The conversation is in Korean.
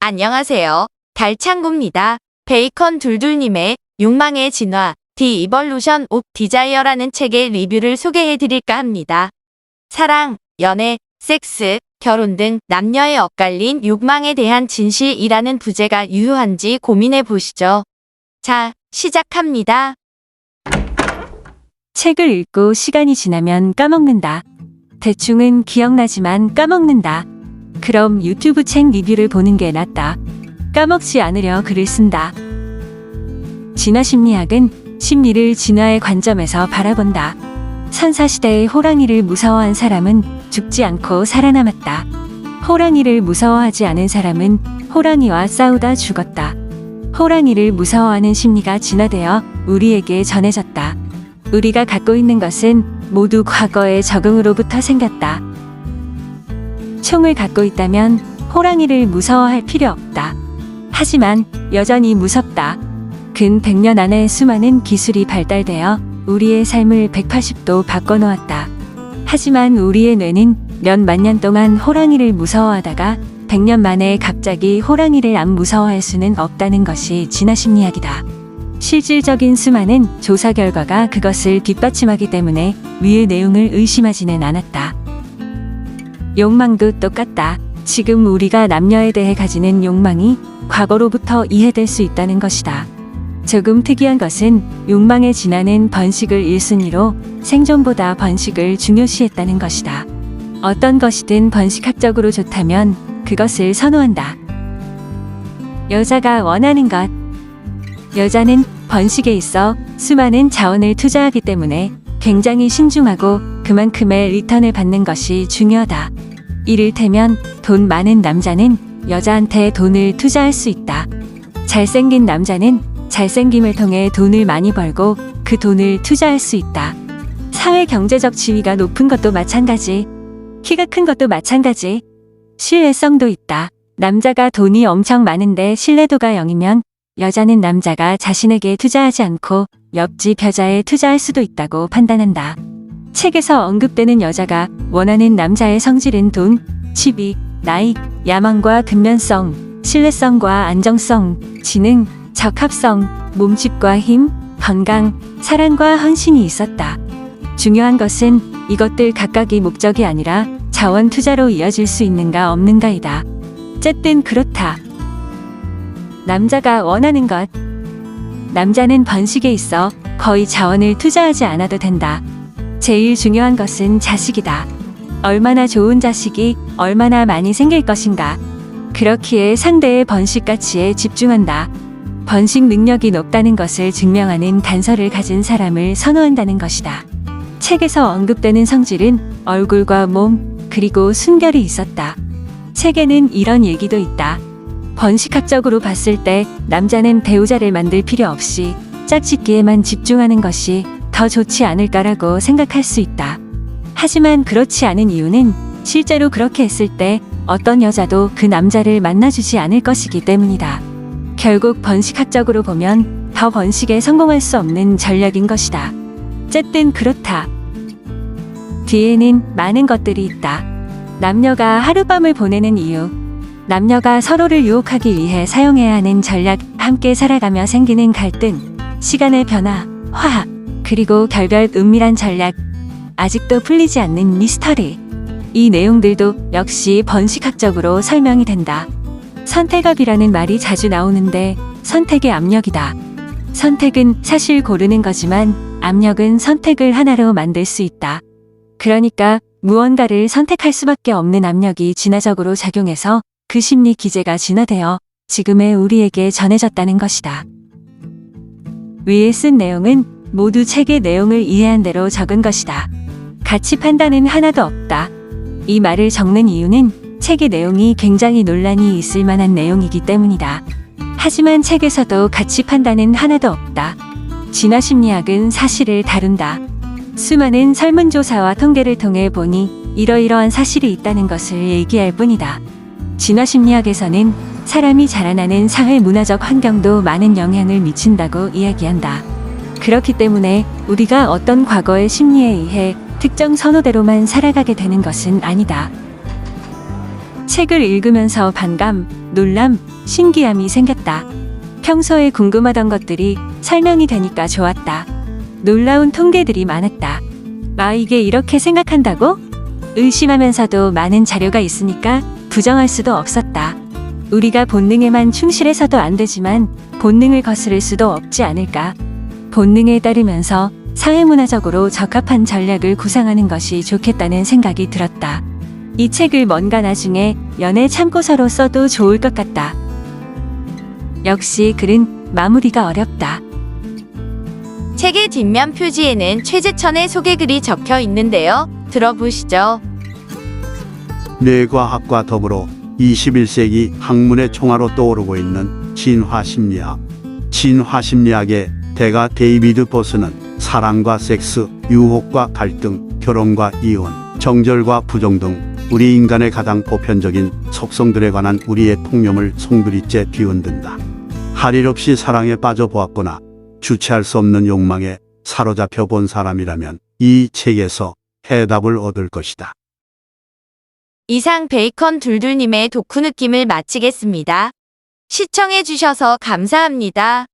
안녕하세요. 달창구입니다. 베이컨 둘둘님의 욕망의 진화, The Evolution of Desire라는 책의 리뷰를 소개해 드릴까 합니다. 사랑, 연애, 섹스, 결혼 등 남녀의 엇갈린 욕망에 대한 진실이라는 부제가 유효한지 고민해 보시죠. 자, 시작합니다. 책을 읽고 시간이 지나면 까먹는다. 대충은 기억나지만 까먹는다. 그럼 유튜브 책 리뷰를 보는 게 낫다. 까먹지 않으려 글을 쓴다. 진화심리학은 심리를 진화의 관점에서 바라본다. 선사시대의 호랑이를 무서워한 사람은 죽지 않고 살아남았다. 호랑이를 무서워하지 않은 사람은 호랑이와 싸우다 죽었다. 호랑이를 무서워하는 심리가 진화되어 우리에게 전해졌다. 우리가 갖고 있는 것은 모두 과거의 적응으로부터 생겼다. 총을 갖고 있다면 호랑이를 무서워할 필요 없다. 하지만 여전히 무섭다. 근 100년 안에 수많은 기술이 발달되어 우리의 삶을 180도 바꿔놓았다. 하지만 우리의 뇌는 몇 만 년 동안 호랑이를 무서워하다가 100년 만에 갑자기 호랑이를 안 무서워할 수는 없다는 것이 진화심리학이다. 실질적인 수많은 조사 결과가 그것을 뒷받침하기 때문에 위의 내용을 의심하지는 않았다. 욕망도 똑같다. 지금 우리가 남녀에 대해 가지는 욕망이 과거로부터 이해될 수 있다는 것이다. 조금 특이한 것은 욕망의 진화는 번식을 1순위로 생존보다 번식을 중요시했다는 것이다. 어떤 것이든 번식학적으로 좋다면 그것을 선호한다. 여자가 원하는 것. 여자는 번식에 있어 수많은 자원을 투자하기 때문에 굉장히 신중하고 그만큼의 리턴을 받는 것이 중요하다. 이를테면 돈 많은 남자는 여자한테 돈을 투자할 수 있다. 잘생긴 남자는 잘생김을 통해 돈을 많이 벌고 그 돈을 투자할 수 있다. 사회 경제적 지위가 높은 것도 마찬가지. 키가 큰 것도 마찬가지. 신뢰성도 있다. 남자가 돈이 엄청 많은데 신뢰도가 0이면 여자는 남자가 자신에게 투자하지 않고 옆집 여자에 투자할 수도 있다고 판단한다. 책에서 언급되는 여자가 원하는 남자의 성질은 돈, 지위, 나이, 야망과 근면성, 신뢰성과 안정성, 지능, 적합성, 몸집과 힘, 건강, 사랑과 헌신이 있었다. 중요한 것은 이것들 각각이 목적이 아니라 자원 투자로 이어질 수 있는가 없는가이다. 어쨌든 그렇다. 남자가 원하는 것. 남자는 번식에 있어 거의 자원을 투자하지 않아도 된다. 제일 중요한 것은 자식이다. 얼마나 좋은 자식이 얼마나 많이 생길 것인가. 그렇기에 상대의 번식 가치에 집중한다. 번식 능력이 높다는 것을 증명하는 단서를 가진 사람을 선호한다는 것이다. 책에서 언급되는 성질은 얼굴과 몸, 그리고 순결이 있었다. 책에는 이런 얘기도 있다. 번식학적으로 봤을 때 남자는 배우자를 만들 필요 없이 짝짓기에만 집중하는 것이 더 좋지 않을까라고 생각할 수 있다. 하지만 그렇지 않은 이유는 실제로 그렇게 했을 때 어떤 여자도 그 남자를 만나주지 않을 것이기 때문이다. 결국 번식학적으로 보면 더 번식에 성공할 수 없는 전략인 것이다. 어쨌든 그렇다. 뒤에는 많은 것들이 있다. 남녀가 하룻밤을 보내는 이유. 남녀가 서로를 유혹하기 위해 사용해야 하는 전략, 함께 살아가며 생기는 갈등, 시간의 변화, 화학, 그리고 결별 은밀한 전략. 아직도 풀리지 않는 미스터리. 이 내용들도 역시 번식학적으로 설명이 된다. 선택압이라는 말이 자주 나오는데 선택의 압력이다. 선택은 사실 고르는 거지만 압력은 선택을 하나로 만들 수 있다. 그러니까 무언가를 선택할 수밖에 없는 압력이 진화적으로 작용해서 그 심리 기제가 진화되어 지금의 우리에게 전해졌다는 것이다. 위에 쓴 내용은 모두 책의 내용을 이해한 대로 적은 것이다. 가치 판단은 하나도 없다. 이 말을 적는 이유는 책의 내용이 굉장히 논란이 있을 만한 내용이기 때문이다. 하지만 책에서도 가치 판단은 하나도 없다. 진화심리학은 사실을 다룬다. 수많은 설문조사와 통계를 통해 보니 이러이러한 사실이 있다는 것을 얘기할 뿐이다. 진화심리학에서는 사람이 자라나는 사회문화적 환경도 많은 영향을 미친다고 이야기한다. 그렇기 때문에 우리가 어떤 과거의 심리에 의해 특정 선호대로만 살아가게 되는 것은 아니다. 책을 읽으면서 반감, 놀람, 신기함이 생겼다. 평소에 궁금하던 것들이 설명이 되니까 좋았다. 놀라운 통계들이 많았다. 이게 이렇게 생각한다고? 의심하면서도 많은 자료가 있으니까 부정할 수도 없었다. 우리가 본능에만 충실해서도 안 되지만 본능을 거스를 수도 없지 않을까. 본능에 따르면서 사회문화적으로 적합한 전략을 구상하는 것이 좋겠다는 생각이 들었다. 이 책을 뭔가 나중에 연애 참고서로 써도 좋을 것 같다. 역시 글은 마무리가 어렵다. 책의 뒷면 표지에는 최재천의 소개글이 적혀 있는데요. 들어보시죠. 뇌과학과 더불어 21세기 학문의 총화로 떠오르고 있는 진화심리학. 진화심리학의 대가 데이비드 보스는 사랑과 섹스, 유혹과 갈등, 결혼과 이혼, 정절과 부정 등 우리 인간의 가장 보편적인 속성들에 관한 우리의 통념을 송두리째 뒤흔든다. 할 일 없이 사랑에 빠져보았거나 주체할 수 없는 욕망에 사로잡혀 본 사람이라면 이 책에서 해답을 얻을 것이다. 이상 베이컨 둘둘님의 독후 느낌을 마치겠습니다. 시청해주셔서 감사합니다.